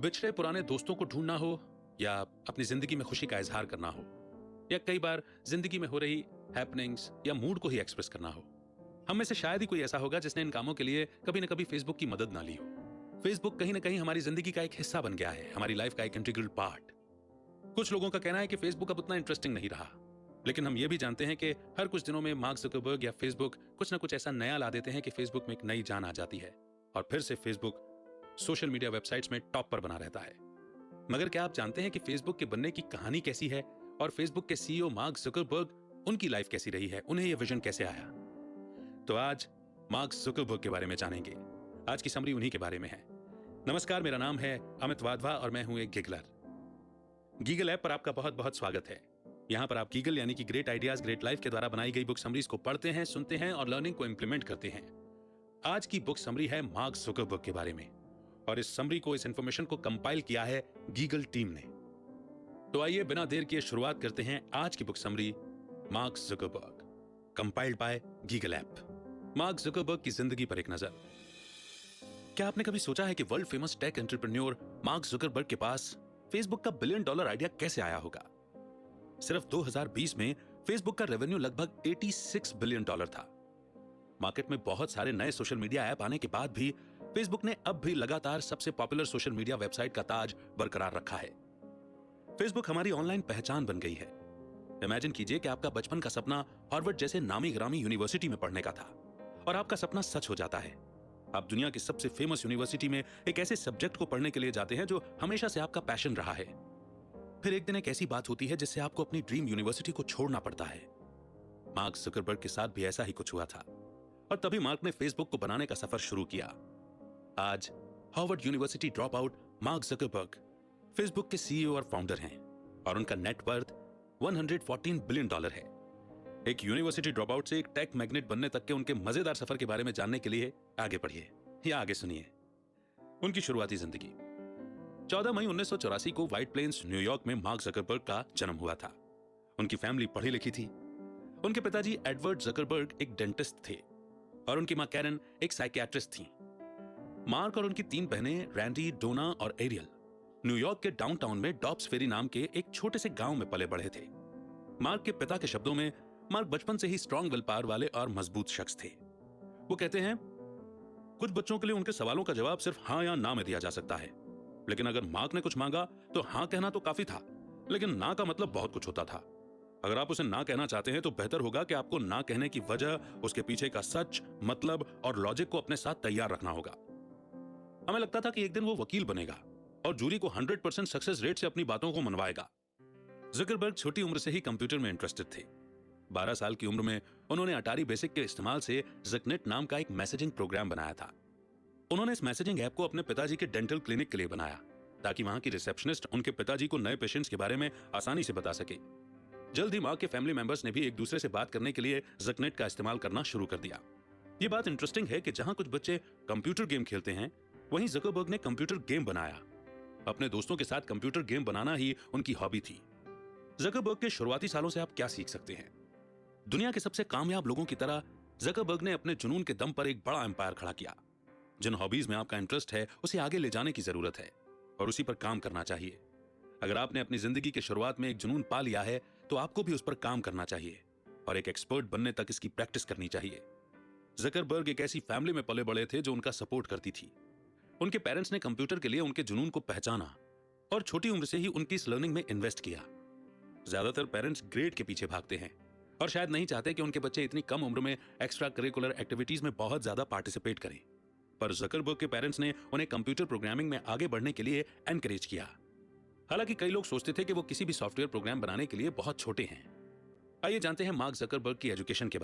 बिछड़े पुराने दोस्तों को ढूंढना हो, या अपनी जिंदगी में खुशी का इजहार करना हो, या कई बार जिंदगी में हो रही हैपनिंग्स या मूड को ही एक्सप्रेस करना हो, हम में से शायद ही कोई ऐसा होगा जिसने इन कामों के लिए कभी न कभी फेसबुक की मदद ना ली हो। फेसबुक कहीं ना कहीं हमारी जिंदगी का एक हिस्सा बन गया है, हमारी लाइफ का एक इंटीग्रल पार्ट। कुछ लोगों का कहना है कि फेसबुक अब उतना इंटरेस्टिंग नहीं रहा, लेकिन हम ये भी जानते हैं कि हर कुछ दिनों में मार्क ज़करबर्ग या फेसबुक कुछ ना कुछ ऐसा नया ला देते हैं कि फेसबुक में एक नई जान आ जाती है और फिर से फेसबुक सोशल मीडिया वेबसाइट्स में टॉप पर बना रहता है। मगर क्या आप जानते हैं कि फेसबुक के बनने की कहानी कैसी है और फेसबुक के सीईओ मार्क ज़करबर्ग उनकी लाइफ कैसी रही है, उन्हें यह विजन कैसे आया? तो आज मार्क ज़करबर्ग के बारे में जानेंगे। आज की समरी उन्हीं के बारे में है। नमस्कार, मेरा नाम है अमित वाधवा और मैं हूं एक गिगलर। गीगल ऐप पर आपका बहुत बहुत स्वागत है। यहां पर आप गीगल यानी कि ग्रेट आइडियाज ग्रेट लाइफ के द्वारा बनाई गई बुक समरीज को पढ़ते हैं, सुनते हैं और लर्निंग को इंप्लीमेंट करते हैं। आज की बुक समरी है मार्क ज़करबर्ग के बारे में और इस समरी को, इस इंफॉर्मेशन को कंपाइल किया है गीगल टीम ने। तो आइए बिना देर किए शुरुआत करते हैं आज की book summary Mark Zuckerberg, compiled by गीगल ऐप। मार्क ज़करबर्ग की जिंदगी पर एक नजर। क्या आपने कभी सोचा है कि world famous take entrepreneur mark Zuckerberg के पास फेसबुक का $1 बिलियन आइडिया कैसे आया होगा? सिर्फ 2020 में फेसबुक का रेवेन्यू लगभग $86 बिलियन था। मार्केट में बहुत सारे नए सोशल मीडिया ऐप आने के बाद भी फेसबुक ने अब भी लगातार सबसे पॉपुलर सोशल मीडिया वेबसाइट का ताज बरकरार रखा है। फेसबुक हमारी ऑनलाइन पहचान बन गई है। इमेजिन कीजिए कि आपका बचपन का सपना हार्वर्ड जैसे नामी ग्रामी यूनिवर्सिटी में पढ़ने का था और आपका सपना सच हो जाता है। आप दुनिया की सबसे फेमस यूनिवर्सिटी में एक ऐसे सब्जेक्ट को पढ़ने के लिए जाते हैं जो हमेशा से आपका पैशन रहा है। फिर एक दिन एक ऐसी बात होती है जिससे आपको अपनी ड्रीम यूनिवर्सिटी को छोड़ना पड़ता है। मार्क ज़करबर्ग के साथ भी ऐसा ही कुछ हुआ था और तभी मार्क ने फेसबुक को बनाने का सफर शुरू किया। आज Harvard university drop out mark Zuckerberg Facebook के सीईओ और फाउंडर हैं और उनका नेटवर्थ $114 बिलियन है। एक यूनिवर्सिटी ड्रॉप आउट से एक टेक मैग्नेट बनने तक के उनके मजेदार सफर के बारे में जानने के लिए आगे पढ़िए या आगे सुनिए। उनकी शुरुआती जिंदगी। 14 मई 1984 को व्हाइट प्लेन्स, न्यूयॉर्क में मार्क ज़करबर्ग का जन्म हुआ था। उनकी फैमिली पढ़ी लिखी थी। उनके पिताजी एडवर्ड ज़करबर्ग एक डेंटिस्ट थे और उनकी मां कैरन एक साइकियाट्रिस्ट थी। मार्क और उनकी 3 बहनें रैंडी, डोना और एरियल न्यूयॉर्क के डाउनटाउन में डॉब्स फेरी नाम के एक छोटे से गांव में पले बढ़े थे। मार्क के पिता के शब्दों में, मार्क बचपन से ही स्ट्रॉन्ग विल पावर वाले और मजबूत शख्स थे। वो कहते हैं, कुछ बच्चों के लिए उनके सवालों का जवाब सिर्फ हां या ना में दिया जा सकता है, लेकिन अगर मार्क ने कुछ मांगा तो हां कहना तो काफी था, लेकिन ना का मतलब बहुत कुछ होता था। अगर आप उसे ना कहना चाहते हैं तो बेहतर होगा कि आपको ना कहने की वजह, उसके पीछे का सच, मतलब और लॉजिक को अपने साथ तैयार रखना होगा। हमें लगता था कि एक दिन वो वकील बनेगा और जूरी को 100% सक्सेस रेट से अपनी बातों को मनवाएगा। ज़करबर्ग छोटी उम्र से ही कंप्यूटर में इंटरेस्टेड थे। 12 साल की उम्र में उन्होंने अटारी बेसिक के इस्तेमाल से ज़कनेट नाम का एक मैसेजिंग प्रोग्राम बनाया था। उन्होंने इस मैसेजिंग ऐप को अपने पिताजी के डेंटल क्लिनिक के लिए बनाया ताकि वहां की रिसेप्शनिस्ट उनके पिताजी को नए पेशेंट्स के बारे में आसानी से बता सके। जल्द ही मार्क के फैमिली मेंबर्स ने भी एक दूसरे से बात करने के लिए ज़कनेट का इस्तेमाल करना शुरू कर दिया। ये बात इंटरेस्टिंग है कि जहां कुछ बच्चे कंप्यूटर गेम खेलते हैं, वहीं ज़करबर्ग ने कंप्यूटर गेम बनाया। अपने दोस्तों के साथ कंप्यूटर गेम बनाना ही उनकी हॉबी थी। ज़करबर्ग के शुरुआती सालों से आप क्या सीख सकते हैं? दुनिया के सबसे कामयाब लोगों की तरह ज़करबर्ग ने अपने जुनून के दम पर एक बड़ा एम्पायर खड़ा किया। जिन हॉबीज में आपका इंटरेस्ट है उसे आगे ले जाने की जरूरत है और उसी पर काम करना चाहिए। अगर आपने अपनी जिंदगी के शुरुआत में एक जुनून पा लिया है तो आपको भी उस पर काम करना चाहिए और एक एक्सपर्ट बनने तक इसकी प्रैक्टिस करनी चाहिए। ज़करबर्ग एक ऐसी फैमिली में पले बड़े थे जो उनका सपोर्ट करती थी। उनके पेरेंट्स ने कंप्यूटर के लिए उनके जुनून को पहचाना और छोटी उम्र से ही उनकी इस लर्निंग में इन्वेस्ट किया। ज्यादातर पेरेंट्स ग्रेड के पीछे भागते हैं और शायद नहीं चाहते कि उनके बच्चे इतनी कम उम्र में एक्स्ट्रा करिकुलर एक्टिविटीज में बहुत ज्यादा पार्टिसिपेट करें, पर ज़करबर्ग के पेरेंट्स ने उन्हें कंप्यूटर प्रोग्रामिंग में आगे बढ़ने के लिए एनकरेज किया। हालांकि कई लोग सोचते थे कि वो किसी भी सॉफ्टवेयर प्रोग्राम बनाने के लिए बहुत छोटे हैं। आइए जानते हैं मार्क ज़करबर्ग की एजुकेशन के